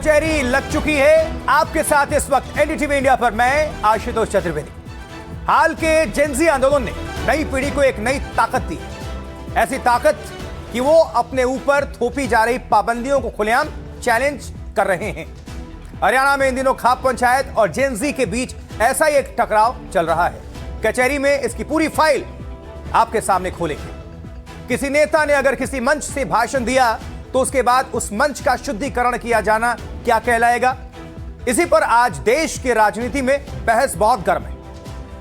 कचहरी लग चुकी है। आपके साथ इस वक्त एनडीटीवी इंडिया पर मैं आशुतोष चतुर्वेदी। हाल के जेनजी आंदोलन ने नई पीढ़ी को एक नई ताकत दी, ऐसी ताकत कि वो अपने ऊपर थोपी जा रही पाबंदियों को खुलेआम चैलेंज कर रहे हैं। हरियाणा में इन दिनों खाप पंचायत और जेनजी के बीच ऐसा ही एक टकराव चल रहा है। कचहरी में इसकी पूरी फाइल आपके सामने खोलेंगे। किसी नेता ने अगर किसी मंच से भाषण दिया तो उसके बाद उस मंच का शुद्धिकरण किया जाना क्या कहलाएगा? इसी पर आज देश की राजनीति में बहस बहुत गर्म है।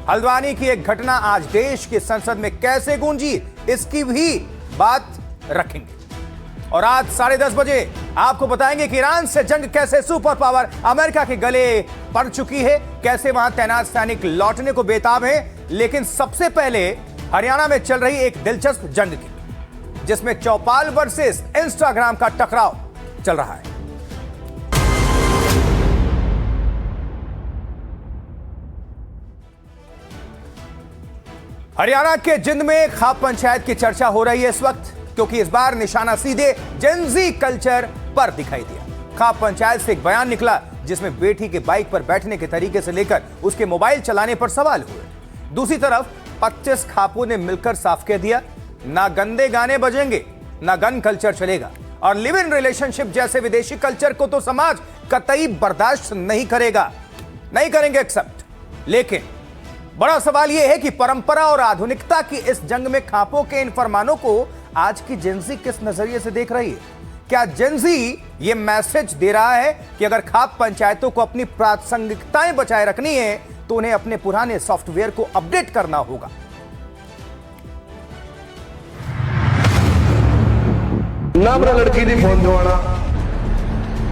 हल्द्वानी की एक घटना आज देश की संसद में कैसे गूंजी, इसकी भी बात रखेंगे। और आज 10:30 बजे आपको बताएंगे कि ईरान से जंग कैसे सुपर पावर अमेरिका के गले पड़ चुकी है, कैसे वहां तैनात सैनिक लौटने को बेताब हैं। लेकिन सबसे पहले हरियाणा में चल रही एक दिलचस्प जंग की, जिसमें चौपाल वर्सेस इंस्टाग्राम का टकराव चल रहा है। हरियाणा के जिंद में खाप पंचायत की चर्चा हो रही है इस वक्त, क्योंकि इस बार निशाना सीधे जेनजी कल्चर पर दिखाई दिया। खाप पंचायत से एक बयान निकला जिसमें बेटी के बाइक पर बैठने के तरीके से लेकर उसके मोबाइल चलाने पर सवाल हुए। दूसरी तरफ 25 खापों ने मिलकर साफ कह दिया, ना गंदे गाने बजेंगे, ना गन कल्चर चलेगा, और लिव इन रिलेशनशिप जैसे विदेशी कल्चर को तो समाज कतई बर्दाश्त नहीं करेगा, नहीं करेंगे एक्सेप्ट। लेकिन बड़ा सवाल यह है कि परंपरा और आधुनिकता की इस जंग में खापों के इन फरमानों को आज की जेनजी किस नजरिए से देख रही है? क्या जेनजी यह मैसेज दे रहा है कि अगर खाप पंचायतों को अपनी प्रासंगिकताएं बचाए रखनी है तो उन्हें अपने पुराने सॉफ्टवेयर को अपडेट करना होगा? नामरा लड़की दी फोन दवाना,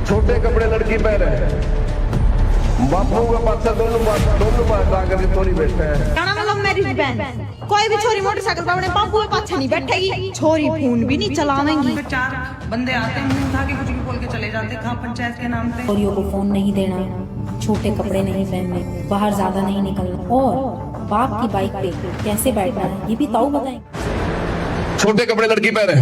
छोटे कपड़े लड़की पहने, बापू का पासा दोनों बात आकर तोरी बैठे हैं। क्या मतलब मैरिज बैन? कोई भी छोरी मोटरसाइकिल पर अपने बापू के पाछे नहीं बैठेगी, छोरी फोन भी नहीं चलावेंगी। 4 बंदे आते हैं, मुंह उठा के कुछ भी बोल के चले जाते हैं खाप पंचायत के नाम पे। छोरियों को फोन नहीं देना, छोटे कपड़े नहीं पहनने, बाहर ज्यादा नहीं निकलना, और बाप की बाइक पे कैसे बैठना है ये भी ताऊ बताएं। छोटे कपड़े लड़की पहने,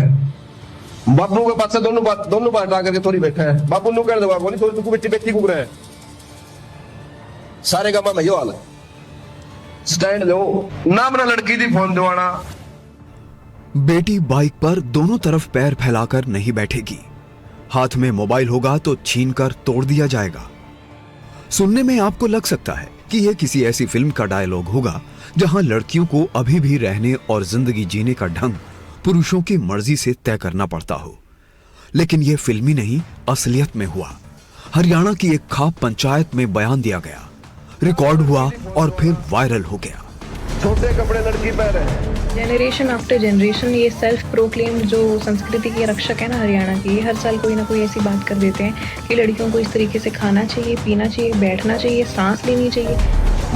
बापू के पास दोनों बात आकर के तोरी बैठे हैं। बापू नु कर दो, बापू नहीं थोड़ी तू बेटी घूम रहे हैं। सारे गामा में यो हाल है, स्टैंड लो। नामरा लड़की दी फोन दवाना। बेटी बाइक पर दोनों तरफ पैर फैलाकर नहीं बैठेगी, हाथ में मोबाइल होगा तो छीनकर तोड़ दिया जाएगा। सुनने में आपको लग सकता है कि यह किसी ऐसी फिल्म का डायलॉग होगा जहां लड़कियों को अभी भी रहने और जिंदगी जीने का ढंग पुरुषों की मर्जी से तय करना पड़ता हो, लेकिन यह फिल्मी नहीं, असलियत में हुआ। हरियाणा की एक खाप पंचायत में बयान दिया गया, रिकॉर्ड हुआ और फिर वायरल हो गया। छोटे कपड़े लड़की पहने। जनरेशन आफ्टर जनरेशन ये सेल्फ प्रोक्लेम्ड जो संस्कृति के रक्षक है ना हरियाणा की, ये हर साल कोई ना कोई ऐसी बात कर देते हैं कि लड़कियों को इस तरीके से खाना चाहिए, पीना चाहिए, बैठना चाहिए, सांस लेनी चाहिए।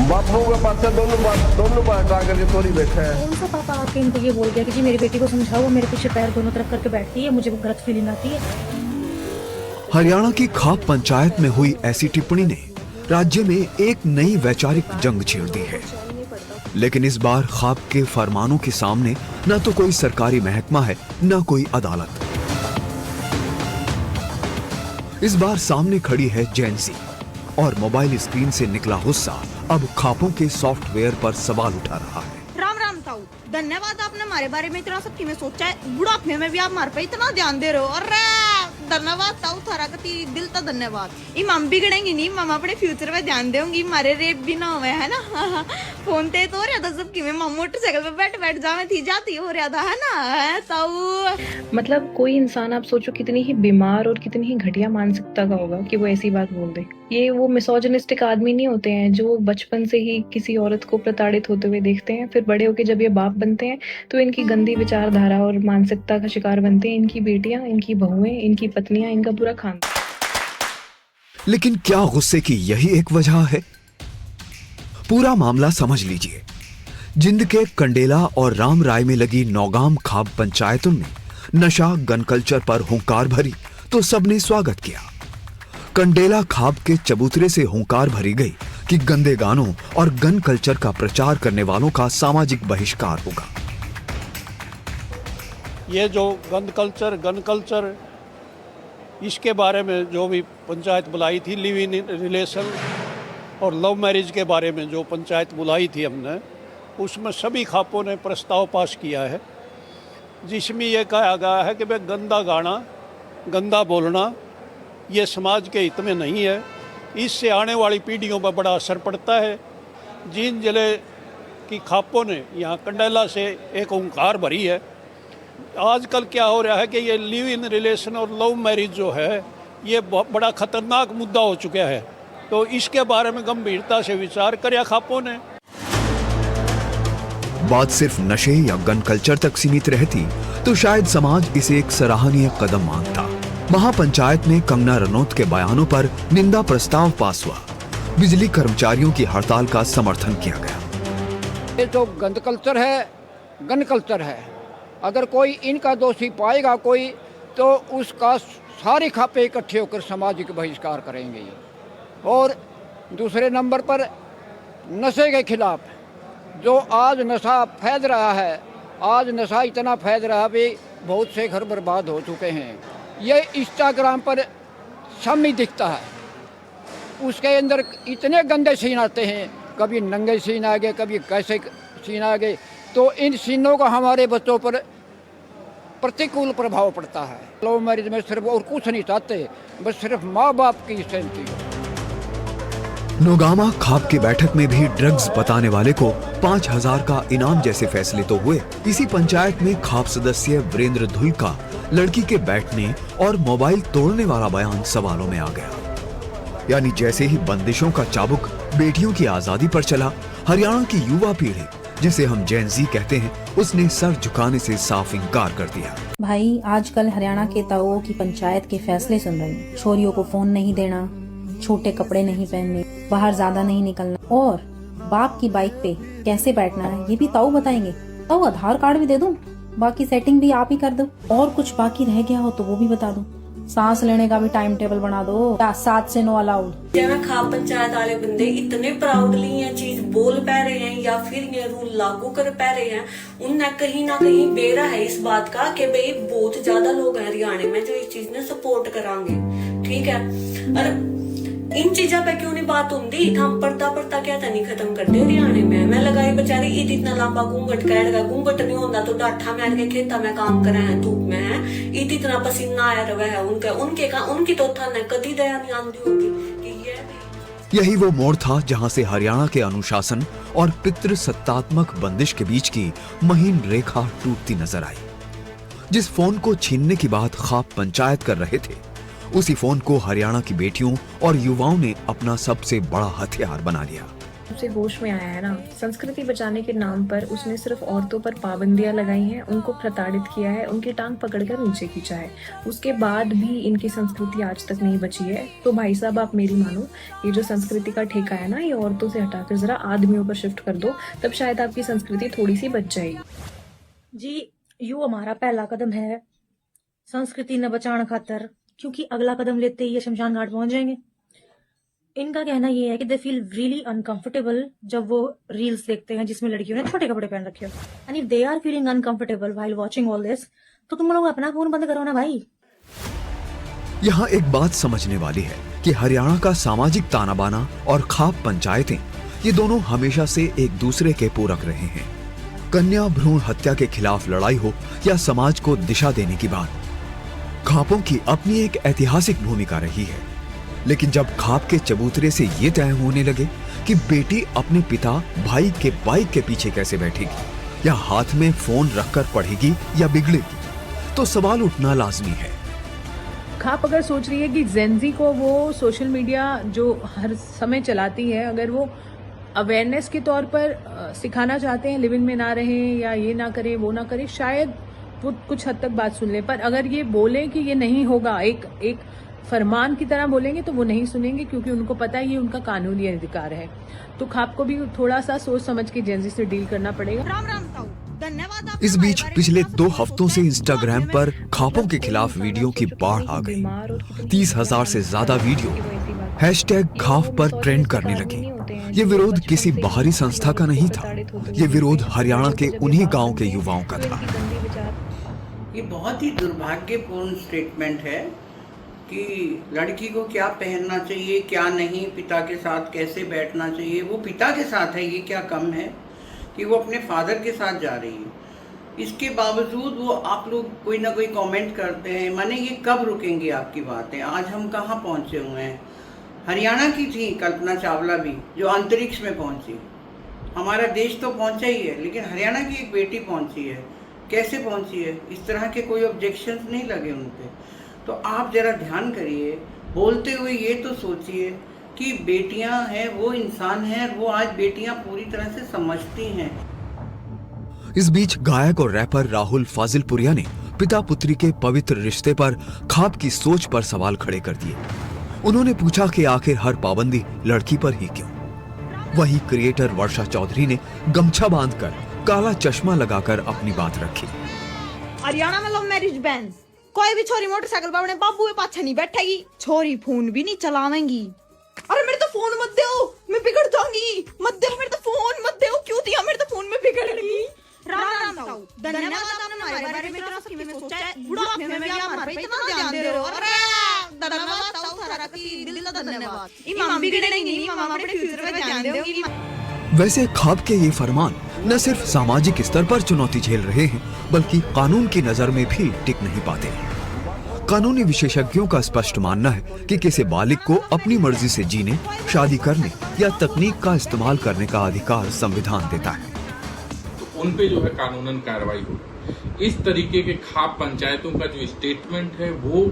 बापू के पास दोनों बात आकर के तोरी बैठे हैं। कौन सा पापा आके इनको ये बोल गया कि जी मेरी बेटी को समझाओ, वो मेरे पीछे पैर दोनों तरफ करके बैठती है, मुझे गलत फीलिंग आती है। हरियाणा की खाप पंचायत में हुई ऐसी टिप्पणी ने राज्य में एक नई वैचारिक जंग छेड़ दी है। लेकिन इस बार खाप के फरमानों के सामने न तो कोई सरकारी महकमा है, न कोई अदालत। इस बार सामने खड़ी है जेनजी, और मोबाइल स्क्रीन से निकला गुस्सा अब खापों के सॉफ्टवेयर पर सवाल उठा रहा है। राम राम ताऊ, धन्यवाद आपने हमारे बारे में इतना सब में सोचा है। बुढ़ापे में भी आप हमारे पे इतना ध्यान दे रहे हो। अरे धन्यवाद ताऊ, थारा कती दिल तो धन्यवाद। ये मम बिगड़ेंगी नहीं, मम अपने फ्यूचर में ध्यान देंगी, हमारे रेप भी ना हुए है ना। फोन ते तो हो रहा था सबकी में, मम मोटरसाइकिल पे बैठ जावे थी जाती हो रहा था है ना ताऊ। मतलब कोई इंसान आप सोचो कितनी ही बीमार और कितनी ही घटिया मानसिकता का होगा कि वो ऐसी बात बोल दे। ये वो मिसोजिनिस्टिक आदमी नहीं होते हैं जो बचपन से ही किसी औरत को प्रताड़ित होते हुए देखते हैं, फिर बड़े होके जब ये बाप बनते हैं तो इनकी गंदी विचारधारा और मानसिकता का शिकार बनते हैं इनकी बेटियां, इनकी बहुएं, इनकी पत्नियां, इनका पूरा खानदान। लेकिन क्या गुस्से की यही एक वजह है? पूरा मामला समझ लीजिए। जिंद के कंडेला और राम राय में लगी नौगाम खाप पंचायतों ने नशा गन कल्चर पर हुंकार भरी तो सबने स्वागत किया। कंडेला खाप के चबूतरे से हुंकार भरी गई कि गंदे गानों और गन कल्चर का प्रचार करने वालों का सामाजिक बहिष्कार होगा। ये जो गन कल्चर इसके बारे में जो भी पंचायत बुलाई थी, लिव इन रिलेशन और लव मैरिज के बारे में जो पंचायत बुलाई थी हमने, उसमें सभी खापों ने प्रस्ताव पास किया है, जिसमें ये कहा गया है कि भाई गंदा गाना, गंदा बोलना ये समाज के हित में नहीं है। इससे आने वाली पीढ़ियों पर बड़ा असर पड़ता है। जिन जिले की खापों ने यहाँ कंडेला से एक ओंकार भरी है, आजकल क्या हो रहा है कि ये लिव इन रिलेशन और लव मैरिज जो है ये बड़ा खतरनाक मुद्दा हो चुका है। तो इसके बारे में गंभीरता से विचार करे खापों ने। बात सिर्फ नशे या गन कल्चर तक सीमित रहती तो शायद समाज इसे एक सराहनीय कदम मानता। महापंचायत में कंगना रनौत के बयानों पर निंदा प्रस्ताव पास हुआ। बिजली कर्मचारियों की हड़ताल का समर्थन किया गया। ये जो गंद कल्चर है, गन कल्चर है, अगर कोई इनका दोषी पाएगा कोई, तो उसका सारे खापे इकट्ठे होकर सामाजिक बहिष्कार करेंगे। और दूसरे नंबर पर नशे के खिलाफ जो आज नशा फैल रहा है, आज नशा इतना फैल रहा है, बहुत से घर बर्बाद हो चुके हैं। ये इंस्टाग्राम पर सामने दिखता है, उसके अंदर इतने गंदे सीन आते हैं, कभी नंगे सीन आ गए, कभी कैसे सीन आ गए। तो इन सीनों का हमारे बच्चों पर प्रतिकूल प्रभाव पड़ता है। लव मैरिज में सिर्फ और कुछ नहीं चाहते, बस सिर्फ माँ बाप की सहमति हो। नौगामा खाप की बैठक में भी ड्रग्स बताने वाले को 5,000 का इनाम जैसे फैसले तो हुए। इसी पंचायत में खाप सदस्य वीरेंद्र धुल का लड़की के बैठने और मोबाइल तोड़ने वाला बयान सवालों में आ गया। यानी जैसे ही बंदिशों का चाबुक बेटियों की आजादी पर चला, हरियाणा की युवा पीढ़ी, जिसे हम जेन ज़ी कहते हैं, उसने सर झुकाने से साफ इनकार कर दिया। भाई आजकल हरियाणा के ताऊओं की पंचायत के फैसले सुन रही हूँ। छोरियों को फोन नहीं देना, छोटे कपड़े नहीं पहनने, बाहर ज्यादा नहीं निकलना और बाप की बाइक पे कैसे बैठना है ये भी ताऊ बताएंगे। ताऊ आधार कार्ड भी दे दूं, बाकी सेटिंग भी आप ही कर दो, और कुछ बाकी रह गया हो तो वो भी बता दो। सांस लेने का भी टाइम टेबल बना दो, 7 से 9 अलाउड। खाप पंचायत वाले बंदे इतने प्राउडली ये चीज बोल पा रहे हैं या फिर ये रूल लागू कर पा रहे हैं, उनने कहीं ना कहीं बेरा है इस बात का कि भाई बहुत ज्यादा लोग हैं हरियाणा में जो इस चीज ने सपोर्ट करांगे। ठीक है, और इन चीजा पे क्यों नहीं बात होती। हम पढ़ता क्या था नहीं खत्म करते हरियाणा में। मैं लगाई बेचारी ईद इतना लंबा घूंघट कैद का, घूंघट नहीं होता तो डाठा में के खेता में काम करे हैं, धूप में है, ईद इतना पसीना आया रहा है उनकी तो था न कदी दया नहीं आती होगी कि ये। यही वो मोड़ था जहां से हरियाणा के अनुशासन और पितृ सत्तात्मक बंदिश के बीच की महीन रेखा टूटती नजर आई। जिस फोन को छीनने की बात खाप पंचायत कर रहे थे, उसी फोन को हरियाणा की बेटियों और युवाओं ने अपना सबसे बड़ा हथियार बना लिया। उसे होश में आया है ना, संस्कृति बचाने के नाम पर उसने सिर्फ औरतों पर पाबंदियां लगाई हैं, उनको प्रताड़ित किया है, उनकी टांग पकड़कर नीचे खींचा है। उसके बाद भी इनकी संस्कृति आज तक नहीं बची है। तो भाई साहब आप मेरी मानो, ये जो संस्कृति का ठेका है ना, ये औरतों से हटाकर जरा आदमियों पर शिफ्ट कर दो, तब शायद आपकी संस्कृति थोड़ी सी बच जाएगी। जी यू हमारा पहला कदम है संस्कृति न बचाने खातर, क्योंकि अगला कदम लेते ही ये शमशान घाट पहुंच जाएंगे। इनका कहना ये है कि दे फील रियली अनकंफर्टेबल जब वो रील्स देखते हैं जिसमें लड़कियों ने छोटे कपड़े पहन रखे हो, and if they are feeling uncomfortable while watching all this, तो तुम लोग अपना फोन बंद करो ना भाई। यहाँ एक बात समझने वाली है कि हरियाणा का सामाजिक ताना बाना और खाप पंचायतें, ये दोनों हमेशा से एक दूसरे के पूरक रहे हैं। कन्या भ्रूण हत्या के खिलाफ लड़ाई हो या समाज को दिशा देने की बात, खापों की अपनी एक ऐतिहासिक भूमिका रही है। लेकिन जब खाप के चबूतरे से ये तय होने लगे कि बेटी अपने पिता भाई के बाइक के पीछे कैसे बैठेगी या हाथ में फोन रखकर पढ़ेगी या बिगड़ेगी, तो सवाल उठना लाजमी है। खाप अगर सोच रही है कि जेन ज़ी को वो सोशल मीडिया जो हर समय चलाती है, अगर वो अवेयरनेस के तौर पर सिखाना चाहते हैं, लिव इन में ना रहें या ये ना करें वो ना करें, शायद वो कुछ हद तक बात सुन ले। पर अगर ये बोले कि ये नहीं होगा, एक फरमान की तरह बोलेंगे, तो वो नहीं सुनेंगे, क्योंकि उनको पता है ये उनका कानूनी अधिकार है। तो खाप को भी थोड़ा सा सोच समझ के जेन ज़ी से डील करना पड़ेगा। राम राम ताऊ, धन्यवाद। इस बीच पिछले 2 हफ्तों से इंस्टाग्राम पर खापों के खिलाफ वीडियो की बाढ़ आ गई। 30,000 से ज्यादा वीडियो #खाप पर ट्रेंड करने लगी। ये विरोध किसी बाहरी संस्था का नहीं था, ये विरोध हरियाणा के उन्हीं गाँव के युवाओं का था। ये बहुत ही दुर्भाग्यपूर्ण स्टेटमेंट है कि लड़की को क्या पहनना चाहिए क्या नहीं, पिता के साथ कैसे बैठना चाहिए। वो पिता के साथ है, ये क्या कम है कि वो अपने फादर के साथ जा रही है। इसके बावजूद वो आप लोग कोई ना कोई कमेंट करते हैं। माने ये कब रुकेंगी आपकी बातें? आज हम कहाँ पहुँचे हुए हैं। हरियाणा की थी कल्पना चावला भी, जो अंतरिक्ष में पहुँची। हमारा देश तो पहुँचा ही है, लेकिन हरियाणा की एक बेटी पहुँची है। कैसे पहुँची है? इस तरह के कोई ऑब्जेक्शंस नहीं लगे उन पे। तो आप जरा ध्यान करिए, बोलते हुए ये तो सोचिए कि बेटियां हैं, वो इंसान हैं, वो आज बेटियां पूरी तरह से समझती हैं। इस बीच गायक और रैपर राहुल फाजिलपुरिया ने पिता पुत्री के पवित्र रिश्ते पर खाप की सोच पर सवाल खड़े कर दिए। उन्होंने पूछा कि आखिर हर पाबंदी लड़की पर ही क्यों। वहीं क्रिएटर वर्षा चौधरी ने गमछा बांधकर काला चश्मा लगाकर अपनी बात रखी। हरियाणा में लव मैरिज बैन। कोई भी छोरी मोटरसाइकिल पर अपने बाबू के पाछे नहीं बैठेगी। छोरी फोन भी नहीं चलावेंगी। अरे मेरे तो फोन मत दो, मैं बिगड़ जाऊंगी। मत दो मेरे तो फोन, मत दो। क्यों दिया? मेरे तो फोन में बिगड़ गई। राम ताऊ, धन्यवाद आपने हमारे बारे में इतना सब में सोचा है। बुढ़ापे में भी आप हमारे पे इतना ध्यान दे रहे हो। अरे धन्यवाद ताऊ, थारा का दिल का धन्यवाद। इमाम बिगड़ेंगे नहीं, मामा अपने फ्यूचर पे ध्यान दोगी। वैसे खाप के ये फरमान न सिर्फ सामाजिक स्तर पर चुनौती झेल रहे हैं, बल्कि कानून की नजर में भी टिक नहीं पाते। कानूनी विशेषज्ञों का स्पष्ट मानना है कि किसी बालिग को अपनी मर्जी से जीने, शादी करने या तकनीक का इस्तेमाल करने का अधिकार संविधान देता है। तो उन पे जो है कानूनन कार्रवाई हो। इस तरीके के खाप पंचायतों का जो स्टेटमेंट है वो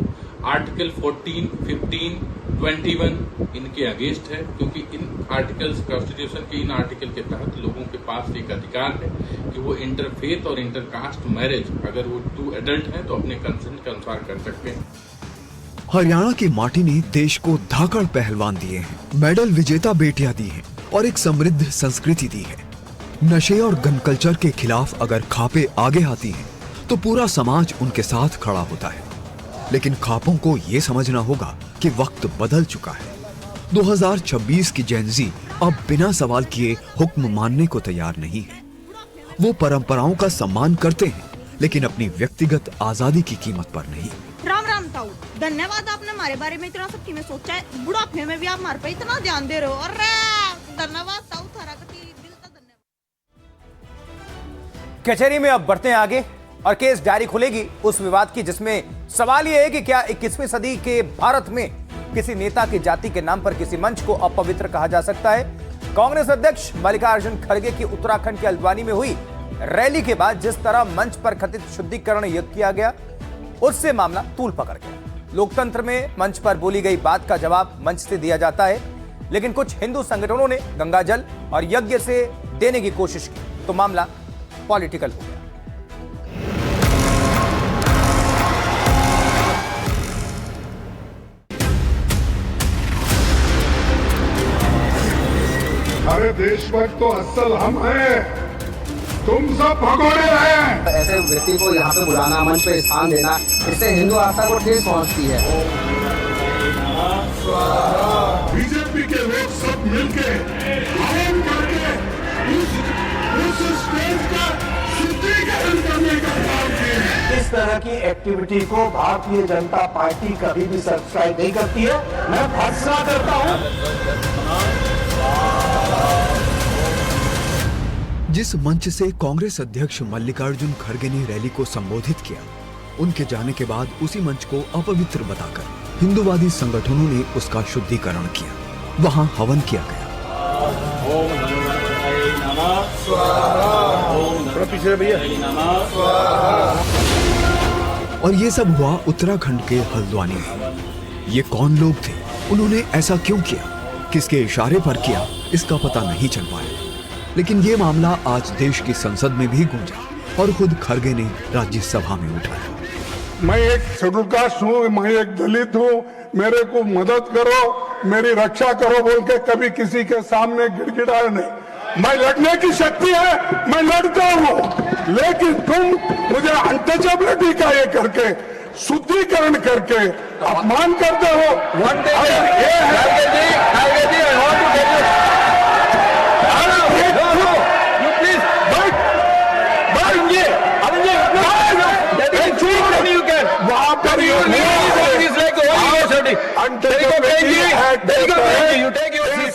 आर्टिकल 14, 15, 21 इनके अगेंस्ट है, क्योंकि इन आर्टिकल्स कॉन्स्टिट्यूशन के इन आर्टिकल के तहत लोगों के पास एक अधिकार है कि वो इंटरफेथ और इंटरकास्ट मैरिज, अगर वो 2 एडल्ट हैं तो अपने कंसेंट के अनुसार कर सकते हैं। हरियाणा की माटी ने देश को धाकड़ पहलवान दिए हैं, मेडल विजेता बेटियां दी हैं और एक समृद्ध संस्कृति दी है। नशे और गन कल्चर के खिलाफ अगर खापे आगे आती हैं, तो पूरा समाज उनके साथ खड़ा होता है। लेकिन खापों को ये समझना होगा कि वक्त बदल चुका है। 2026 की जेनजी अब बिना सवाल किए हुक्म मानने को तैयार नहीं है। वो परंपराओं का सम्मान करते हैं, लेकिन अपनी व्यक्तिगत आजादी की कीमत पर नहीं। राम ताऊ, धन्यवाद आपने हमारे बारे में इतना सब में सोचा है। बुढ़ापे में भी आप हमारे पे इतना ध्यान दे रहे हो। अरे धन्यवाद ताऊ, थारा का दिल का धन्यवाद। कचहरी में अब बढ़ते हैं आगे और केस डायरी खुलेगी उस विवाद की, जिसमें सवाल यह है कि क्या 21वीं सदी के भारत में किसी नेता की जाति के नाम पर किसी मंच को अपवित्र कहा जा सकता है। कांग्रेस अध्यक्ष मल्लिकार्जुन खड़गे की उत्तराखंड के हल्द्वानी में हुई रैली के बाद जिस तरह मंच पर कथित शुद्धिकरण यज्ञ किया गया, उससे मामला तूल पकड़ गया। लोकतंत्र में मंच पर बोली गई बात का जवाब मंच से दिया जाता है, लेकिन कुछ हिंदू संगठनों ने गंगाजल और यज्ञ से देने की कोशिश की तो मामला पॉलिटिकल हो गया। अरे देशभक्त तो असल हम हैं, तुम सब भगोड़े हैं। ऐसे व्यक्ति को यहाँ पे बुलाना, मंच पे स्थान देना, इससे हिंदू आस्था को ठेस पहुँचती है। बीजेपी के लोग सब मिलके आयन करके उस स्टेज का शुद्धिकरण करने का काम किए। इस तरह की एक्टिविटी को भारतीय जनता पार्टी कभी भी सब्सक्राइब नहीं करती है। मैं भर्त्सना करता हूँ। जिस मंच से कांग्रेस अध्यक्ष मल्लिकार्जुन खड़गे ने रैली को संबोधित किया, उनके जाने के बाद उसी मंच को अपवित्र बताकर हिंदूवादी संगठनों ने उसका शुद्धिकरण किया। वहां हवन किया गया। और ये सब हुआ उत्तराखंड के हल्द्वानी में। ये कौन लोग थे? उन्होंने ऐसा क्यों किया? किसके इशारे पर किया? इसका पता नहीं चल पाया। लेकिन ये मामला आज देश की संसद में भी गूंजा और खुद खड़गे ने राज्यसभा में उठाया। मैं एक शेड्यूल कास्ट हूँ, मैं एक दलित हूँ, मेरे को मदद करो, मेरी रक्षा करो बोल के कभी किसी के सामने गिड़गिड़ाया नहीं। मैं लड़ने की शक्ति है, मैं लड़ता हूँ, लेकिन तुम मुझे अनटचेबिलिटी का ये करके, शुद्धिकरण करके अपमान करते हो। वहां पर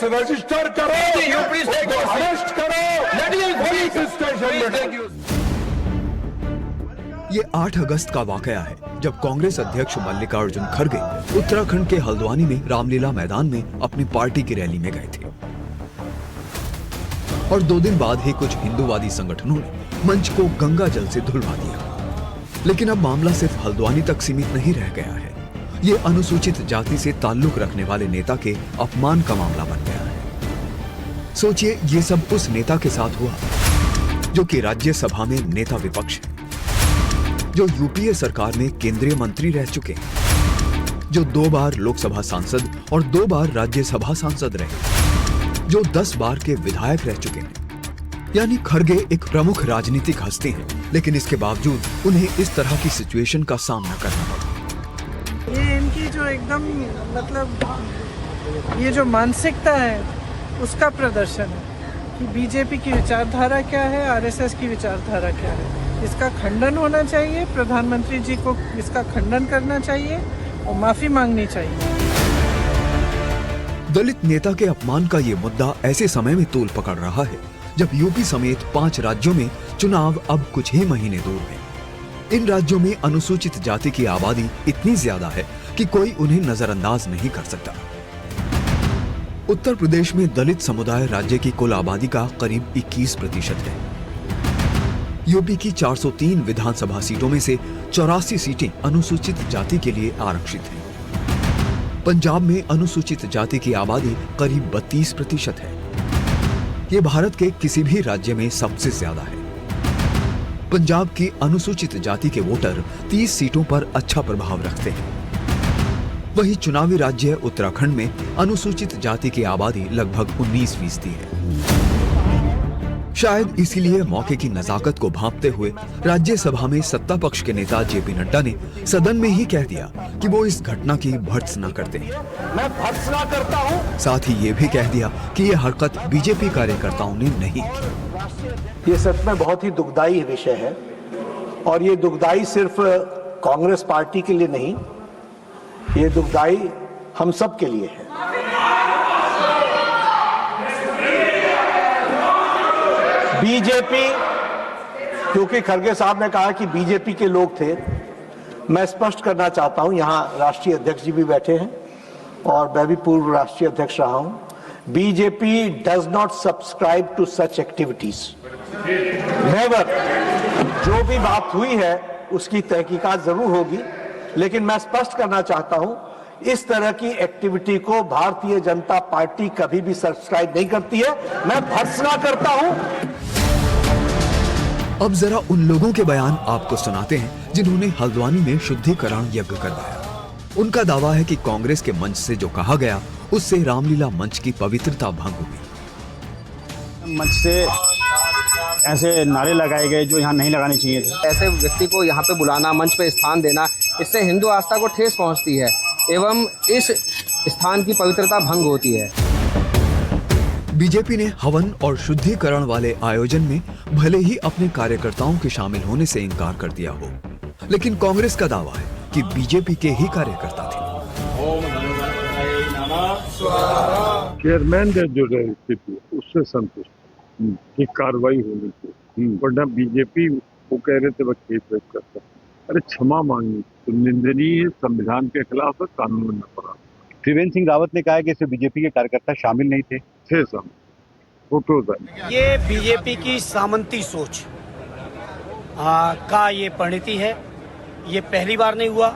रजिस्टर करो, अरेस्ट करो, पुलिस स्टेशन। ये 8 अगस्त का वाकया है जब कांग्रेस अध्यक्ष मल्लिकार्जुन खड़गे उत्तराखंड के हल्द्वानी में रामलीला मैदान में अपनी पार्टी की रैली में गए थे और 2 दिन बाद ही कुछ हिंदूवादी संगठनों ने मंच को गंगा जल से धुलवा दिया। लेकिन अब मामला सिर्फ हल्द्वानी तक सीमित नहीं रह गया है। ये अनुसूचित जाति से ताल्लुक रखने वाले नेता के अपमान का मामला बन गया है। सोचिए, ये सब उस नेता के साथ हुआ जो कि राज्यसभा में नेता विपक्ष है, जो यूपीए सरकार में केंद्रीय मंत्री रह चुके हैं, जो 2 बार लोकसभा सांसद और 2 बार राज्यसभा सांसद रहे, जो 10 बार के विधायक रह चुके हैं। यानी खड़गे एक प्रमुख राजनीतिक हस्ती हैं, लेकिन इसके बावजूद उन्हें इस तरह की सिचुएशन का सामना करना पड़ा। ये इनकी जो एकदम मतलब ये जो मानसिकता है उसका प्रदर्शन है कि बीजेपी की विचारधारा क्या है, आरएसएस की विचारधारा क्या है। इसका खंडन होना चाहिए, प्रधानमंत्री जी को इसका खंडन करना चाहिए और माफी मांगनी चाहिए। दलित नेता के अपमान का ये मुद्दा ऐसे समय में तूल पकड़ रहा है जब यूपी समेत 5 राज्यों में चुनाव अब कुछ ही महीने दूर है। इन राज्यों में अनुसूचित जाति की आबादी इतनी ज्यादा है कि कोई उन्हें नजरअंदाज नहीं कर सकता। उत्तर प्रदेश में दलित समुदाय राज्य की कुल आबादी का करीब 21% है। यूपी की 403 विधानसभा सीटों में से 84 सीटें अनुसूचित जाति के लिए आरक्षित हैं। पंजाब में अनुसूचित जाति की आबादी करीब 32% है। ये भारत के किसी भी राज्य में सबसे ज्यादा है। पंजाब की अनुसूचित जाति के वोटर 30 सीटों पर अच्छा प्रभाव रखते हैं। वहीं चुनावी राज्य उत्तराखंड में अनुसूचित जाति की आबादी लगभग 19% है। शायद इसीलिए मौके की नजाकत को भांपते हुए राज्यसभा में सत्ता पक्ष के नेता जेपी नड्डा ने सदन में ही कह दिया कि वो इस घटना की भर्त्सना करते हैं। मैं भर्त्सना करता हूं। साथ ही ये भी कह दिया कि ये हरकत बीजेपी कार्यकर्ताओं ने नहीं की। ये सच में बहुत ही दुखदाई विषय है और ये दुखदाई सिर्फ कांग्रेस पार्टी के लिए नहीं, ये दुखदाई हम सब के लिए है। बीजेपी, क्योंकि खड़गे साहब ने कहा कि बीजेपी के लोग थे, मैं स्पष्ट करना चाहता हूं, यहां राष्ट्रीय अध्यक्ष जी भी बैठे हैं और मैं भी पूर्व राष्ट्रीय अध्यक्ष रहा हूं। BJP does not subscribe to such activities, never. जो भी बात हुई है उसकी तहकीकात जरूर होगी, लेकिन मैं स्पष्ट करना चाहता हूं, इस तरह की एक्टिविटी को भारतीय जनता पार्टी कभी भी सब्सक्राइब नहीं करती है। मैं भर्त्सना करता हूं। अब जरा उन लोगों के बयान आपको सुनाते हैं जिन्होंने हल्द्वानी में शुद्धिकरण यज्ञ करवाया। उनका दावा है कि कांग्रेस के मंच से जो कहा गया उससे रामलीला मंच की पवित्रता भंग हुई। मंच से ऐसे नारे लगाए गए जो यहाँ नहीं लगाने चाहिए थे। ऐसे व्यक्ति को यहाँ पे बुलाना, मंच पे स्थान देना, इससे हिंदू आस्था को ठेस पहुँचती है एवं इस स्थान की पवित्रता भंग होती है। बीजेपी ने हवन और शुद्धिकरण वाले आयोजन में भले ही अपने कार्यकर्ताओं के शामिल होने से इनकार कर दिया हो, लेकिन कांग्रेस का दावा है कि बीजेपी के ही कार्यकर्ता थे। चेयरमैन ने जो स्थिति उससे संतुष्ट की कार्रवाई होनी चाहिए, वरना बीजेपी वो कह रहे थे वह केस करता। अरे क्षमा मांगनी तो निंदनीय, संविधान के खिलाफ है, कानून में पड़ा। त्रिवेंद्र सिंह रावत ने कहा कि इसमें बीजेपी के कार्यकर्ता शामिल नहीं थे। फोटो ये बीजेपी की सामंती सोच का ये परिणति है। ये पहली बार नहीं हुआ।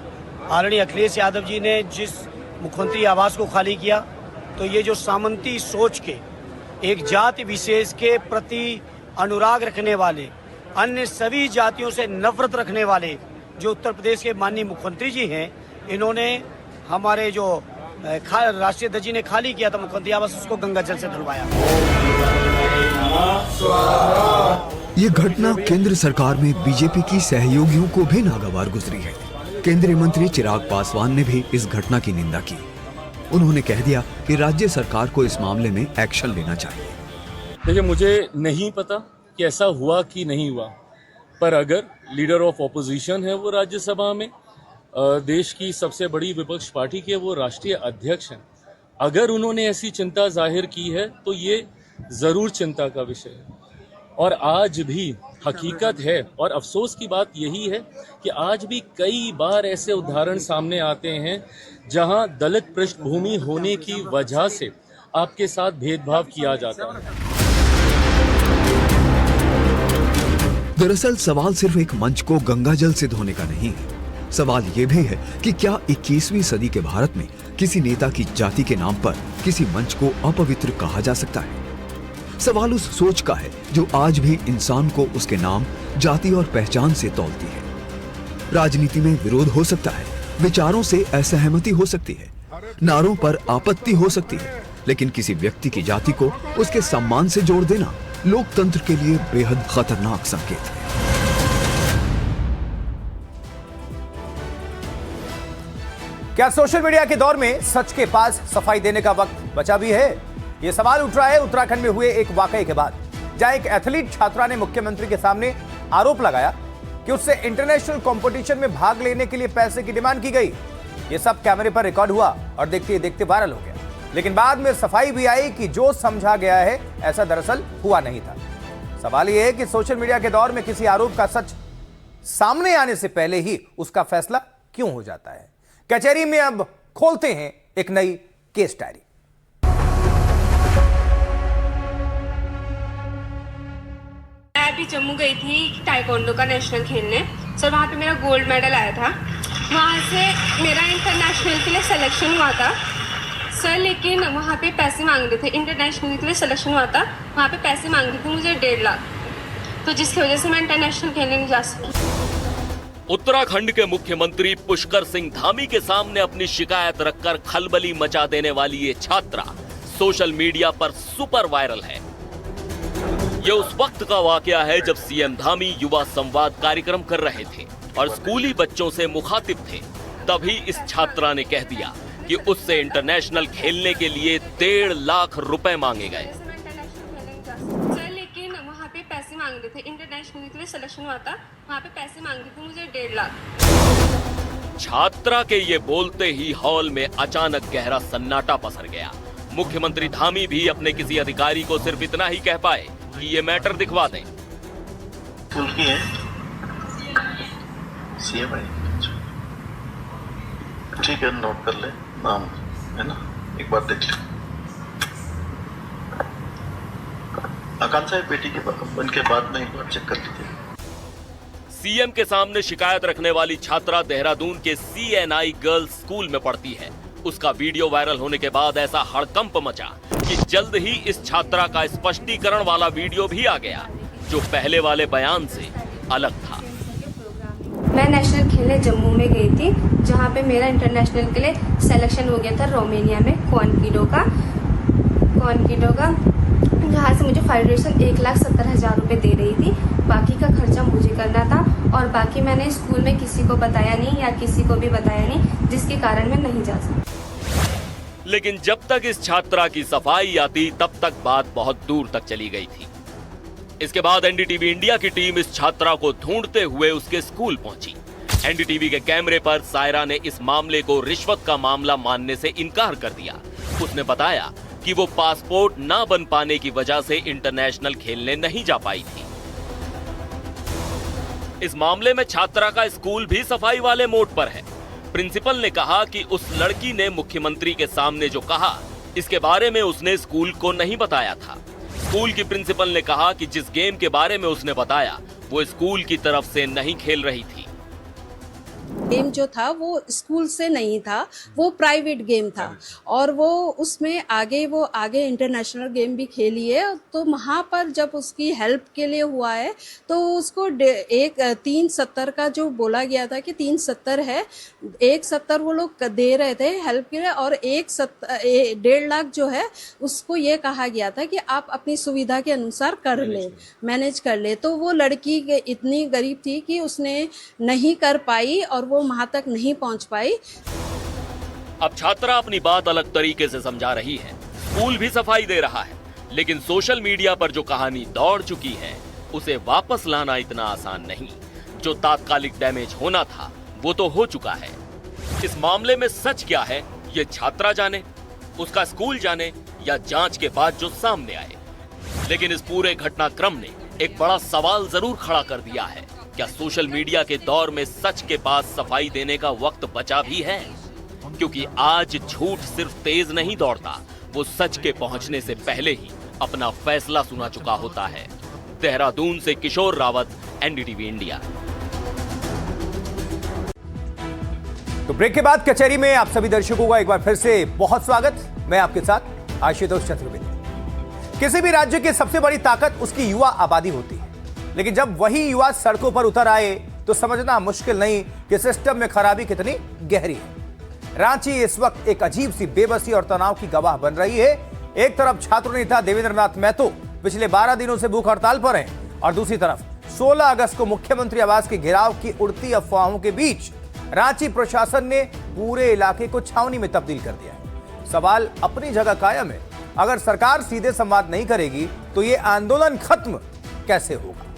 आदरणीय अखिलेश यादव जी ने जिस मुख्यमंत्री आवास को खाली किया, तो ये जो सामंती सोच के एक जाति विशेष के प्रति अनुराग रखने वाले, अन्य सभी जातियों से नफरत रखने वाले जो उत्तर प्रदेश के माननीय मुख्यमंत्री जी हैं, इन्होंने हमारे जो राष्ट्रीय अध्यक्ष जी ने खाली किया था मुख्यमंत्री आवास, उसको गंगा जल से धुलवाया। ये घटना केंद्र सरकार में बीजेपी की सहयोगियों को भी नागवार गुजरी है। केंद्रीय मंत्री चिराग पासवान ने भी इस घटना की निंदा की। उन्होंने कह दिया कि राज्य सरकार को इस मामले में एक्शन लेना चाहिए। देखिए, मुझे नहीं पता कि ऐसा हुआ कि नहीं हुआ, पर अगर लीडर ऑफ ऑपोजिशन है वो राज्यसभा में देश की सबसे बड़ी विपक्ष पार्टी के वो राष्ट्रीय अध्यक्ष हैं। अगर उन्होंने ऐसी चिंता जाहिर की है तो ये ज़रूर चिंता का विषय है। और आज भी हकीकत है और अफसोस की बात यही है कि आज भी कई बार ऐसे उदाहरण सामने आते हैं जहां दलित पृष्ठभूमि होने की वजह से आपके साथ भेदभाव किया जाता है। दरअसल सवाल सिर्फ एक मंच को गंगाजल से धोने का नहीं है। सवाल ये भी है कि क्या 21वीं सदी के भारत में किसी नेता की जाति के नाम पर किसी मंच को अपवित्र कहा जा सकता है? सवाल उस सोच का है जो आज भी इंसान को उसके नाम, जाति और पहचान से तौलती है। राजनीति में विरोध हो सकता है, विचारों से असहमति हो सकती है, नारों पर आपत्ति हो सकती है, लेकिन किसी व्यक्ति की जाति को उसके सम्मान से जोड़ देना लोकतंत्र के लिए बेहद खतरनाक संकेत है। क्या सोशल मीडिया के दौर में सच के पास सफाई देने का वक्त बचा भी है? यह सवाल उठ रहा है उत्तराखंड में हुए एक वाकये के बाद, जहां एक एथलीट छात्रा ने मुख्यमंत्री के सामने आरोप लगाया कि उससे इंटरनेशनल कंपटीशन में भाग लेने के लिए पैसे की डिमांड की गई। यह सब कैमरे पर रिकॉर्ड हुआ और देखते ही देखते वायरल हो गया। लेकिन बाद में सफाई भी आई कि जो समझा गया है ऐसा दरअसल हुआ नहीं था। सवाल यह है कि सोशल मीडिया के दौर में किसी आरोप का सच सामने आने से पहले ही उसका फैसला क्यों हो जाता है? कचहरी में अब खोलते हैं एक नई केस डायरी। मैं अभी जम्मू गई थी ताइक्वांडो का नेशनल खेलने। सर वहाँ पे मेरा गोल्ड मेडल आया था। वहाँ से मेरा इंटरनेशनल के लिए सिलेक्शन हुआ था सर, लेकिन वहाँ पे पैसे मांग रहे थे। इंटरनेशनल के लिए सिलेक्शन हुआ था, वहाँ पे पैसे मांग रहे थे मुझे 1.5 लाख, तो जिसकी वजह से मैं इंटरनेशनल खेलने नहीं जा सकी। उत्तराखंड के मुख्यमंत्री पुष्कर सिंह धामी के सामने अपनी शिकायत रखकर खलबली मचा देने वाली ये छात्रा सोशल मीडिया पर सुपर वायरल है। ये उस वक्त का वाकया है जब सीएम धामी युवा संवाद कार्यक्रम कर रहे थे और स्कूली बच्चों से मुखातिब थे। तभी इस छात्रा ने कह दिया कि उससे इंटरनेशनल खेलने के लिए 1.5 लाख रुपए मांगे गए। सर लेकिन वहाँ पे पैसे मांग रहे थे, इंटरनेशनल के लिए सिलेक्शन हुआ था, वहाँ पे पैसे मांग रहे थे मुझे 1.5 लाख। छात्रा के ये बोलते ही हॉल में अचानक गहरा सन्नाटा पसर गया। मुख्यमंत्री धामी भी अपने किसी अधिकारी को सिर्फ इतना ही कह पाए कि ये मैटर दिखवा दें। ठीक है, नोट कर ले नाम, है ना, एक बार देख ले। आकांक्षा बेटी के उनके बाद में एक बार चेक कर लीजिए। सीएम के सामने शिकायत रखने वाली छात्रा देहरादून के CNI गर्ल्स स्कूल में पढ़ती है। उसका वीडियो वायरल होने के बाद ऐसा हड़कंप मचा कि जल्द ही इस छात्रा का स्पष्टीकरण वाला वीडियो भी आ गया, जो पहले वाले बयान से अलग था। मैं नेशनल खेलने जम्मू में गई थी, जहाँ पे मेरा इंटरनेशनल के लिए सिलेक्शन हो गया था रोमानिया में क्वानकिडो का, जहाँ से मुझे फेडरेशन 1,70,000 रुपये दे रही थी। बाकी का खर्चा मुझे करना था और बाकी मैंने स्कूल में किसी को बताया नहीं या किसी को भी बताया नहीं, जिसके कारण मैं नहीं जा सकी। लेकिन जब तक इस छात्रा की सफाई आती तब तक बात बहुत दूर तक चली गई थी। इसके बाद एनडीटीवी इंडिया की टीम इस छात्रा को ढूंढते हुए उसके स्कूल पहुंची। एनडीटीवी के कैमरे पर सायरा ने इस मामले को रिश्वत का मामला मानने से इनकार कर दिया। उसने बताया कि वो पासपोर्ट ना बन पाने की वजह से इंटरनेशनल खेलने नहीं जा पाई थी। इस मामले में छात्रा का स्कूल भी सफाई वाले मोड पर है। प्रिंसिपल ने कहा कि उस लड़की ने मुख्यमंत्री के सामने जो कहा, इसके बारे में उसने स्कूल को नहीं बताया था। स्कूल की प्रिंसिपल ने कहा कि जिस गेम के बारे में उसने बताया वो स्कूल की तरफ से नहीं खेल रही थी। गेम जो था वो स्कूल से नहीं था, वो प्राइवेट गेम था और वो उसमें आगे इंटरनेशनल गेम भी खेली है। तो वहाँ पर जब उसकी हेल्प के लिए हुआ है तो उसको 370 का जो बोला गया था कि 370 है, 170 वो लोग दे रहे थे हेल्प के लिए और 1.5 लाख जो है उसको ये कहा गया था कि आप अपनी सुविधा के अनुसार कर ले, मैनेज कर ले। तो वो लड़की इतनी गरीब थी कि उसने नहीं कर पाई और वो वहां तक नहीं पहुंच पाई। अब छात्रा अपनी बात अलग तरीके से समझा रही है। स्कूल भी सफाई दे रहा है, लेकिन सोशल मीडिया पर जो कहानी दौड़ चुकी है उसे वापस लाना इतना आसान नहीं। जो तात्कालिक डैमेज होना था वो तो हो चुका है। इस मामले में सच क्या है ये छात्रा जाने, उसका स्कूल जाने या जांच के बाद जो सामने आए। लेकिन इस पूरे घटनाक्रम ने एक बड़ा सवाल जरूर खड़ा कर दिया है, क्या सोशल मीडिया के दौर में सच के पास सफाई देने का वक्त बचा भी है? क्योंकि आज झूठ सिर्फ तेज नहीं दौड़ता, वो सच के पहुंचने से पहले ही अपना फैसला सुना चुका होता है। देहरादून से किशोर रावत, एनडीटीवी इंडिया। तो ब्रेक के बाद कचहरी में आप सभी दर्शकों का एक बार फिर से बहुत स्वागत। मैं आपके साथ आशुतोष चतुर्वेदी। किसी भी राज्य की सबसे बड़ी ताकत उसकी युवा आबादी होती है, लेकिन जब वही युवा सड़कों पर उतर आए तो समझना मुश्किल नहीं कि सिस्टम में खराबी कितनी गहरी है। रांची इस वक्त एक अजीब सी बेबसी और तनाव की गवाह बन रही है। एक तरफ छात्र नेता देवेंद्र नाथ महतो पिछले 12 दिनों से भूख हड़ताल पर हैं और दूसरी तरफ 16 अगस्त को मुख्यमंत्री आवास के घेराव की उड़ती अफवाहों के बीच रांची प्रशासन ने पूरे इलाके को छावनी में तब्दील कर दिया है। सवाल अपनी जगह कायम है, अगर सरकार सीधे संवाद नहीं करेगी तो ये आंदोलन खत्म कैसे होगा?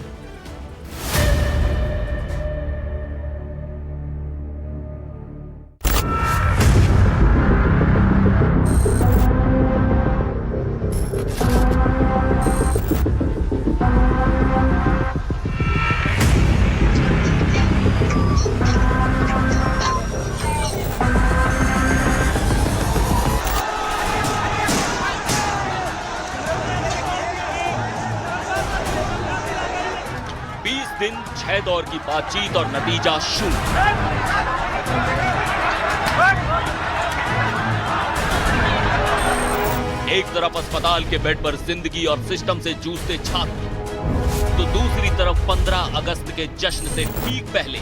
दिन 6 दौर की बातचीत और नतीजा शून्य। एक तरफ अस्पताल के बेड पर जिंदगी और सिस्टम से जूझते छात्र, तो दूसरी तरफ 15 अगस्त के जश्न से ठीक पहले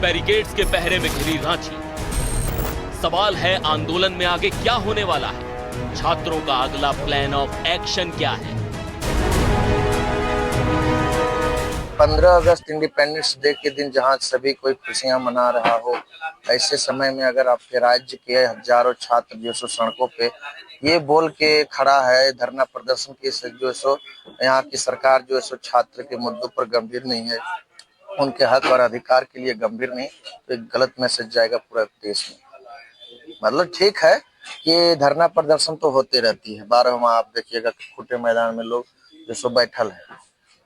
बैरिकेड्स के पहरे में घिरी रांची। सवाल है आंदोलन में आगे क्या होने वाला है? छात्रों का अगला प्लान ऑफ एक्शन क्या है? 15 अगस्त इंडिपेंडेंस डे के दिन जहां सभी कोई खुशियां मना रहा हो, ऐसे समय में अगर आपके राज्य के हजारों छात्र जो सो सड़कों पे ये बोल के खड़ा है, धरना प्रदर्शन के जो सो यहाँ की सरकार जो सो छात्र के मुद्दों पर गंभीर नहीं है, उनके हक और अधिकार के लिए गंभीर नहीं, तो एक गलत मैसेज जाएगा पूरे देश में। मतलब ठीक है कि धरना प्रदर्शन तो होते रहती है, 12वां आप देखिएगा खुटे मैदान में लोग जो सो बैठल है,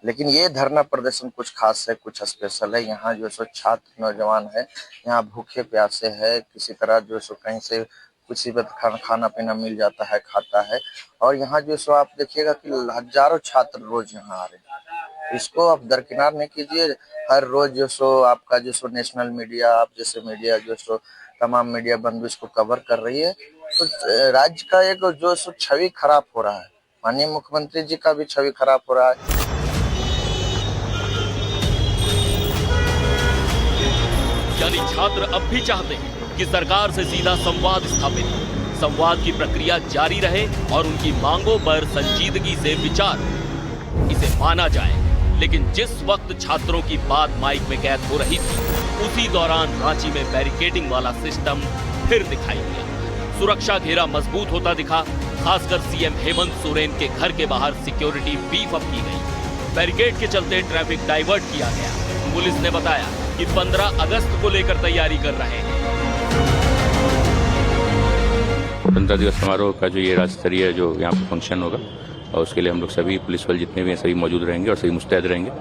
लेकिन ये धरना प्रदर्शन कुछ खास है, कुछ स्पेशल है। यहाँ जो सो छात्र नौजवान है, यहाँ भूखे प्यासे है, किसी तरह जो सो कहीं से कुछ भी खाना पीना मिल जाता है, खाता है। और यहाँ जो सो आप देखिएगा कि हजारों छात्र रोज यहाँ आ रहे हैं, इसको आप दरकिनार नहीं कीजिए। हर रोज जो सो आपका जो सो नेशनल मीडिया, आप जैसे मीडिया जो सो तमाम मीडिया बंधु इसको कवर कर रही है, तो राज्य का एक जो सो छवि खराब हो रहा है, माननीय मुख्यमंत्री जी का भी छवि खराब हो रहा है। यानी छात्र अब भी चाहते हैं कि सरकार से सीधा संवाद स्थापित हो, संवाद की प्रक्रिया जारी रहे और उनकी मांगों पर संजीदगी से विचार हो, इसे माना जाए। लेकिन जिस वक्त छात्रों की बात माइक में कैद हो रही थी, उसी दौरान रांची में बैरिकेडिंग वाला सिस्टम फिर दिखाई दिया। सुरक्षा घेरा मजबूत होता दिखा, खासकर सीएम हेमंत सोरेन के घर के बाहर सिक्योरिटी बीफ अप की गई। बैरिकेड के चलते ट्रैफिक डाइवर्ट किया गया। पुलिस ने बताया कि 15 अगस्त को लेकर तैयारी कर रहे हैं। 15 दिवस समारोह का जो ये राज्य स्तरीय जो यहाँ पर फंक्शन होगा, और उसके लिए हम लोग सभी पुलिस बल जितने भी हैं सभी मौजूद रहेंगे और सभी मुस्तैद रहेंगे।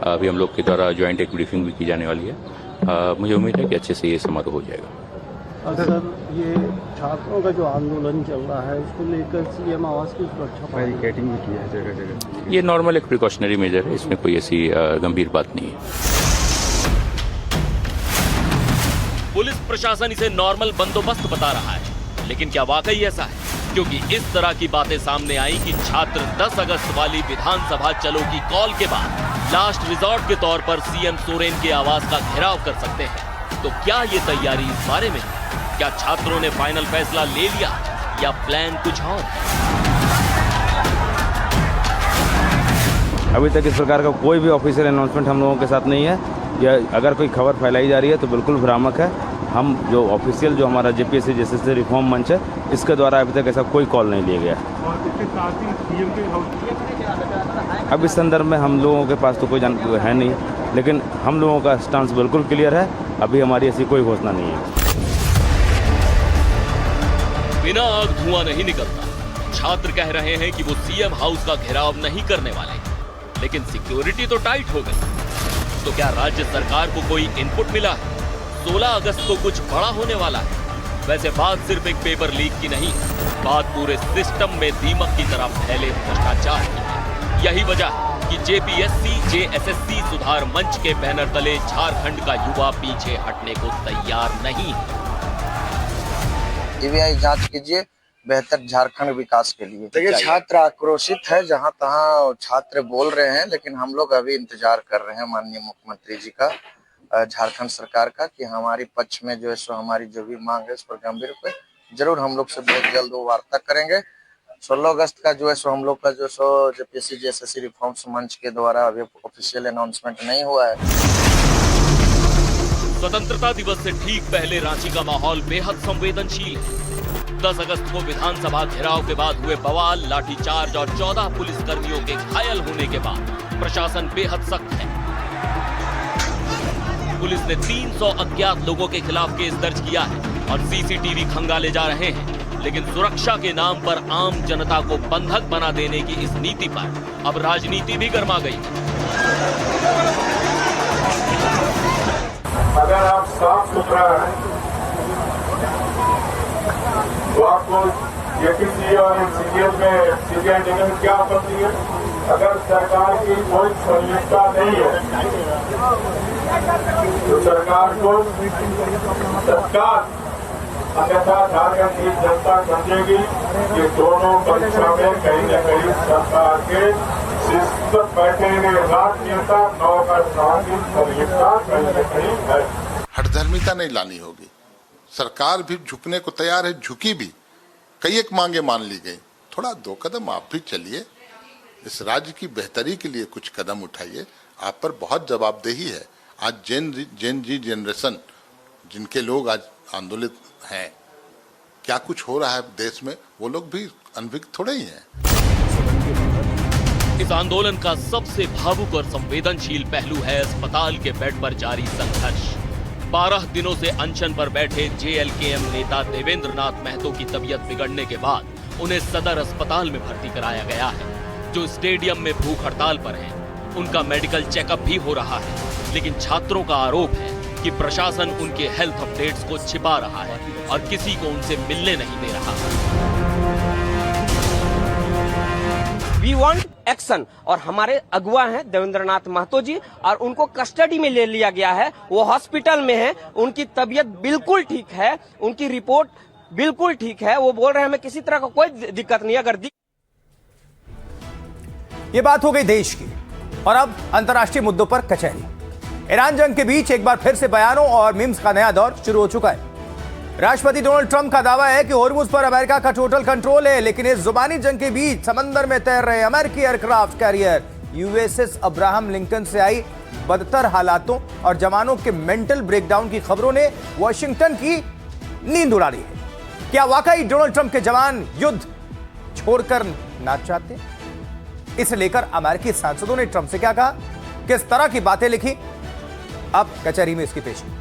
अभी हम लोग के द्वारा ज्वाइंट एक ब्रीफिंग भी की जाने वाली है। मुझे उम्मीद है कि अच्छे से ये समारोह हो जाएगा। सर, ये छात्रों का जो आंदोलन चल रहा है, उसको लेकर सीएम आवास की सुरक्षा बैरिकेडिंग भी की है जगह जगह। ये नॉर्मल एक प्रिकॉशनरी मेजर है, इसमें कोई ऐसी गंभीर बात नहीं है। पुलिस प्रशासन इसे नॉर्मल बंदोबस्त बता रहा है, लेकिन क्या वाकई ऐसा है? क्योंकि इस तरह की बातें सामने आई कि छात्र 10 अगस्त वाली विधानसभा चलो की कॉल के बाद लास्ट रिजॉर्ट के तौर पर सीएम सोरेन के आवास का घेराव कर सकते हैं। तो क्या ये तैयारी इस बारे में है? क्या छात्रों ने फाइनल फैसला ले लिया या प्लान कुछ और है? अभी तक इस प्रकार का कोई भी ऑफिशियल अनाउंसमेंट हम लोगों के साथ नहीं है, या अगर कोई खबर फैलाई जा रही है तो बिल्कुल भ्रामक है। हम जो ऑफिशियल जो हमारा जेपीएससी जैसे रिफॉर्म मंच है, इसके द्वारा अभी तक ऐसा कोई कॉल नहीं लिया गया। अब इस संदर्भ में हम लोगों के पास तो कोई जानकारी है नहीं, लेकिन हम लोगों का स्टांस बिल्कुल क्लियर है। अभी हमारी ऐसी कोई घोषणा नहीं है। बिना आग धुआं नहीं निकलता। छात्र कह रहे हैं कि वो सीएम हाउस का घेराव नहीं करने वाले, लेकिन सिक्योरिटी तो टाइट हो गई। तो क्या राज्य सरकार को कोई इनपुट मिला है? 16 अगस्त को कुछ बड़ा होने वाला है। वैसे बात सिर्फ एक पेपर लीक की नहीं, बात पूरे सिस्टम में दीमक की तरह फैले भ्रष्टाचार की है। यही वजह है कि जेपीएससी जेएसएससी सुधार मंच के बैनर तले झारखंड का युवा पीछे हटने को तैयार नहीं है। सीबीआई जांच कीजिए, बेहतर झारखंड विकास के लिए। देखिए, छात्र आक्रोशित है, जहां तहां छात्र बोल रहे हैं, लेकिन हम लोग अभी इंतजार कर रहे हैं माननीय मुख्यमंत्री जी का, झारखंड सरकार का, कि हमारी पक्ष में जो है सो हमारी जो भी मांग है उस पर गंभीर पे जरूर हम लोग से बहुत जल्द वो वार्ता करेंगे। 16 अगस्त का जो है सो हम लोग का जो सो जेपीएससी जेएसएससी रिफॉर्म्स मंच के द्वारा अभी ऑफिशियल अनाउंसमेंट नहीं हुआ है। स्वतंत्रता दिवस से ठीक पहले रांची का माहौल बेहद संवेदनशील है। 10 अगस्त को विधानसभा घेराव के बाद हुए बवाल, लाठीचार्ज और 14 पुलिसकर्मियों के घायल होने के बाद प्रशासन बेहद सख्त है। पुलिस ने 300 अज्ञात लोगों के खिलाफ केस दर्ज किया है और सीसीटीवी खंगाले जा रहे हैं, लेकिन सुरक्षा के नाम पर आम जनता को बंधक बना देने की इस नीति पर अब राजनीति भी गर्मा गई। अगर आप साफ सुथरा है तो आपको यकीन और सीजीआई देने में क्या आपत्ति है? अगर सरकार की कोई संलिप्तता नहीं है तो सरकार को तत्काल, अन्यथा झारखंड की जनता समझेगी कि दोनों परीक्षा में कहीं न कहीं सरकार के शिस्त बैठेंगे राजनेता 9 का की संलिप्तता कहीं न कहीं है। हठधर्मिता नहीं लानी होगी। सरकार भी झुकने को तैयार है, झुकी भी, कई एक मांगे मान ली गई। थोड़ा 2 कदम आप भी चलिए, इस राज्य की बेहतरी के लिए कुछ कदम उठाइए। आप पर बहुत जवाबदेही है। आज जेन जी जनरेशन, जिनके लोग आज आंदोलित हैं, क्या कुछ हो रहा है देश में, वो लोग भी अनभिज्ञ थोड़े ही हैं। इस आंदोलन का सबसे भावुक और संवेदनशील पहलू है अस्पताल के बेड पर जारी संघर्ष। 12 दिनों से अनशन पर बैठे जेएलकेएम नेता देवेंद्र नाथ महतो की तबीयत बिगड़ने के बाद उन्हें सदर अस्पताल में भर्ती कराया गया है। जो स्टेडियम में भूख हड़ताल पर हैं, उनका मेडिकल चेकअप भी हो रहा है, लेकिन छात्रों का आरोप है कि प्रशासन उनके हेल्थ अपडेट्स को छिपा रहा है और किसी को उनसे मिलने नहीं दे रहा। We want action. और हमारे अगुआ हैं देवेंद्र नाथ महतो जी, और उनको कस्टडी में ले लिया गया है। वो हॉस्पिटल में है, उनकी तबीयत बिल्कुल ठीक है, उनकी रिपोर्ट बिल्कुल ठीक है। वो बोल रहे हैं हमें किसी तरह का कोई दिक्कत नहीं। अगर ये बात हो गई देश की, और अब अंतर्राष्ट्रीय मुद्दों पर कचहरी। ईरान जंग के बीच एक बार फिर से बयानों और मीम्स का नया दौर शुरू हो चुका है। राष्ट्रपति डोनाल्ड ट्रंप का दावा है कि होर्मुज पर अमेरिका का टोटल कंट्रोल है, लेकिन इस जुबानी जंग के बीच समंदर में तैर रहे अमेरिकी aircraft carrier USS Abraham Lincoln से आई बदतर हालातों और जवानों के मेंटल ब्रेकडाउन की खबरों ने वॉशिंगटन की नींद उड़ा दी है। क्या वाकई डोनाल्ड ट्रंप के जवान युद्ध छोड़कर ना चाहते? इसे लेकर अमेरिकी सांसदों ने ट्रंप से क्या कहा, किस तरह की बातें लिखी, अब कचहरी में इसकी पेशी।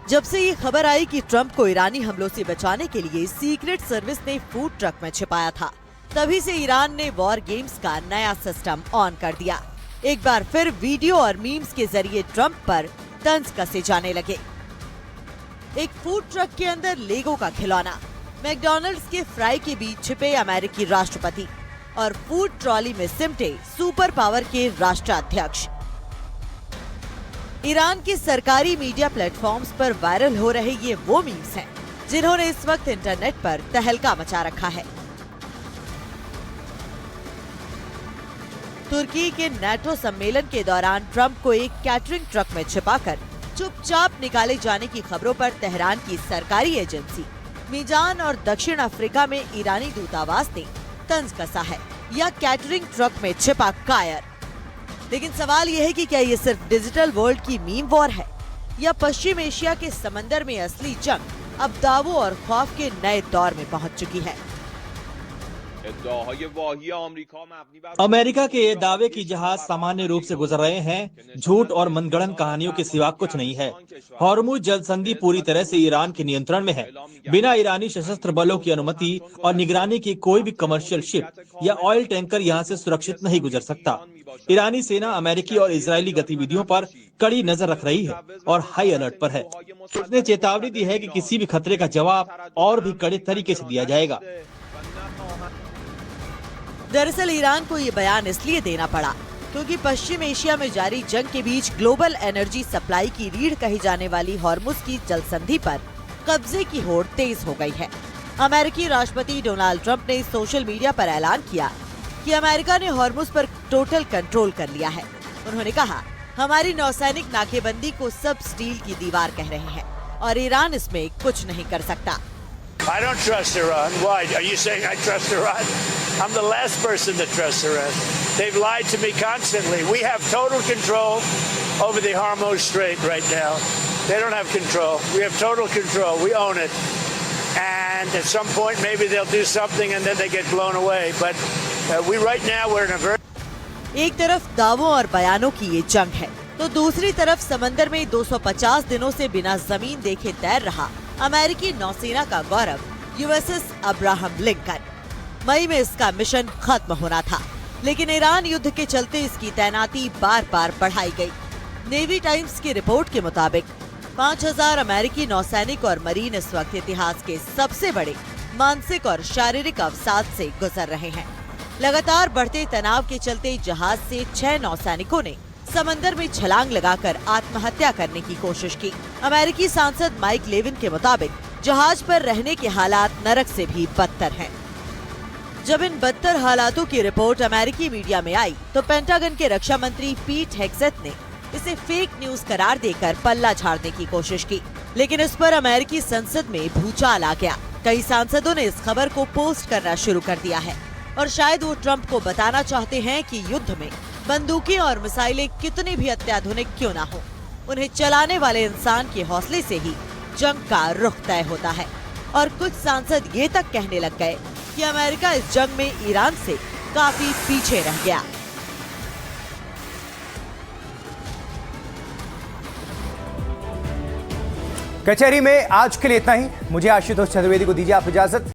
जब से ये खबर आई कि ट्रंप को ईरानी हमलों से बचाने के लिए सीक्रेट सर्विस ने फूड ट्रक में छिपाया था, तभी से ईरान ने वॉर गेम्स का नया सिस्टम ऑन कर दिया। एक बार फिर वीडियो और मीम्स के जरिए ट्रंप पर तंज कसे जाने लगे। एक फूड ट्रक के अंदर लेगो का खिलौना, मैकडॉनल्ड्स के फ्राई के बीच छिपे अमेरिकी राष्ट्रपति और फूड ट्रॉली में सिमटे सुपर पावर के राष्ट्राध्यक्ष। ईरान के सरकारी मीडिया प्लेटफॉर्म्स पर वायरल हो रहे ये वो मीम्स हैं जिन्होंने इस वक्त इंटरनेट पर तहलका मचा रखा है। तुर्की के नाटो सम्मेलन के दौरान ट्रंप को एक कैटरिंग ट्रक में छिपाकर चुपचाप निकाले जाने की खबरों पर तेहरान की सरकारी एजेंसी मीजान और दक्षिण अफ्रीका में ईरानी दूतावास ने तंज कसा है, या कैटरिंग ट्रक में छिपा कायर। लेकिन सवाल यह है कि क्या ये सिर्फ डिजिटल वर्ल्ड की मीम वॉर है, या पश्चिम एशिया के समंदर में असली जंग अब दावों और खौफ के नए दौर में पहुंच चुकी है। अमेरिका के ये दावे कि जहाज सामान्य रूप से गुजर रहे हैं झूठ और मनगढ़ंत कहानियों के सिवा कुछ नहीं है। हॉर्मुज जल संधि पूरी तरह से ईरान के नियंत्रण में है। बिना ईरानी सशस्त्र बलों की अनुमति और निगरानी की कोई भी कमर्शियल शिप या ऑयल टैंकर यहाँ से सुरक्षित नहीं गुजर सकता। ईरानी सेना अमेरिकी और इजरायली गतिविधियों पर कड़ी नजर रख रही है और हाई अलर्ट पर है। उसने चेतावनी दी है कि किसी भी खतरे का जवाब और भी कड़े तरीके से दिया जाएगा। दरअसल ईरान को ये बयान इसलिए देना पड़ा क्योंकि पश्चिम एशिया में जारी जंग के बीच ग्लोबल एनर्जी सप्लाई की रीढ़ कही जाने वाली हॉर्मुज की जल संधि पर कब्जे की होड़ तेज हो गई है। अमेरिकी राष्ट्रपति डोनाल्ड ट्रंप ने सोशल मीडिया पर ऐलान किया कि अमेरिका ने हॉर्मुज पर टोटल कंट्रोल कर लिया है। उन्होंने कहा, हमारी नौसैनिक नाकेबंदी को सब स्टील की दीवार कह रहे हैं और ईरान इसमें कुछ नहीं कर सकता। I don't trust Iran. Why? Are you saying I trust Iran? I'm the last person to trust Iran. They've lied to me constantly. We have total control over the Hormuz Strait right now. They don't have control. We have total control. We own it. And at some point maybe they'll do something and then they get blown away. But we right now we're in a very... एक तरफ दावों और बयानों की ये जंग है तो दूसरी तरफ समंदर में 250 दिनों से बिना जमीन देखे तैर रहा अमेरिकी नौसेना का गौरव यूएसएस अब्राहम लिंकन। मई में इसका मिशन खत्म होना था, लेकिन ईरान युद्ध के चलते इसकी तैनाती बार बार बढ़ाई गई। नेवी टाइम्स की रिपोर्ट के मुताबिक 5000 अमेरिकी नौसैनिक और मरीन इस वक्त इतिहास के सबसे बड़े मानसिक और शारीरिक अवसाद से गुजर रहे हैं। लगातार बढ़ते तनाव के चलते जहाज से 6 नौसैनिकों ने समंदर में छलांग लगाकर आत्महत्या करने की कोशिश की। अमेरिकी सांसद माइक लेविन के मुताबिक जहाज पर रहने के हालात नरक से भी बदतर हैं। जब इन बदतर हालातों की रिपोर्ट अमेरिकी मीडिया में आई तो पेंटागन के रक्षा मंत्री पीट हेग्सेथ ने इसे फेक न्यूज करार देकर पल्ला झाड़ने की कोशिश की, लेकिन इस पर अमेरिकी संसद में भूचाल आ गया। कई सांसदों ने इस खबर को पोस्ट करना शुरू कर दिया है और शायद वो ट्रंप को बताना चाहते हैं कि युद्ध में बंदूकें और मिसाइलें कितनी भी अत्याधुनिक क्यों ना हो, उन्हें चलाने वाले इंसान के हौसले से ही जंग का रुख तय होता है। और कुछ सांसद ये तक कहने लग गए कि अमेरिका इस जंग में ईरान से काफी पीछे रह गया। कचहरी में आज के लिए इतना ही। मुझे आशुतोष चतुर्वेदी को दीजिए आप इजाजत।